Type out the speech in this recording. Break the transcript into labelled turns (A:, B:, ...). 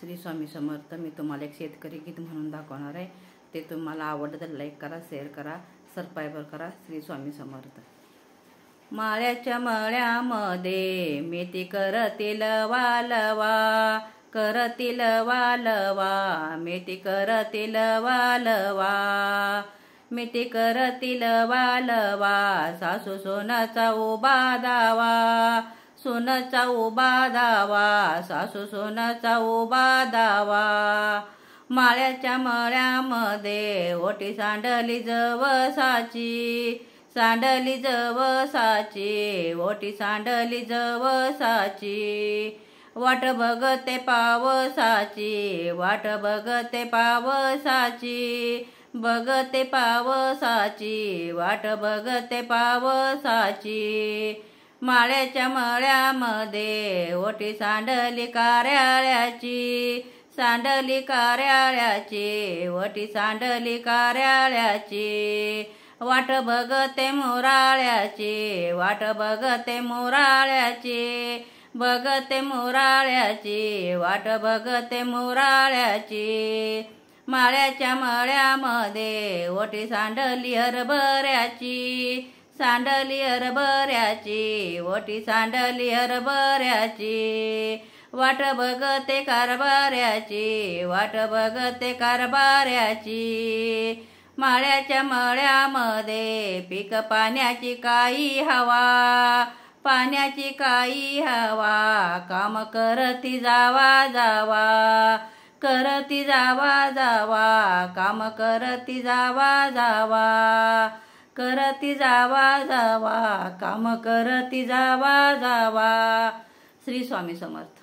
A: श्री स्वामी समर्थ. मी तुम्हाला एक शेतकरी गीत म्हणून दाखवणार आहे. ते तुम्हाला आवडलं तर लाईक करा, शेअर करा, सबस्क्राईब करा. श्री स्वामी समर्थ. माळ्याच्या मळ्यामध्ये मेथी करतील वालवा, करतील वालवा, मेथी करतील वालवा, मेथी करतील वालवा. सासू सोनाचा उभा दावा, सोनाचा उभा दावा, सासू सोनाचा उभा दावा. माळ्याच्या मळ्यामध्ये ओटी सांडली जवसाची, सांडली जवसाची, ओटी सांडली जवसाची. वाट बघते पावसाची, वाट बघते पावसाची, बघते पावसाची, वाट बघते पावसाची. माळ्याच्या मळ्यामध्ये ओटी सांडली कार्याळ्याची, सांडली कार्याळ्याची, ओटी सांडली कार्याळ्याची. वाट बघते मोराळ्याची, वाट बघते मोराळ्याची, बघते मोराळ्याची, वाट बघते मोराळ्याची. माळ्याच्या मळ्यामध्ये ओटी सांडली हरभऱ्याची, सांडली हरभऱ्याची, ओटी सांडली हरभऱ्याची. वाट बघते कारभाऱ्याची, वाट बघते कारभाऱ्याची. माळ्याच्या मळ्यामध्ये पीक पाण्याची काही हवा, पाण्याची काही हवा. काम करती जावा जावा, करती जावा जावा, काम करती जावा जावा, करती जावा जावा, काम करती जावा जावा. श्री स्वामी समर्थ.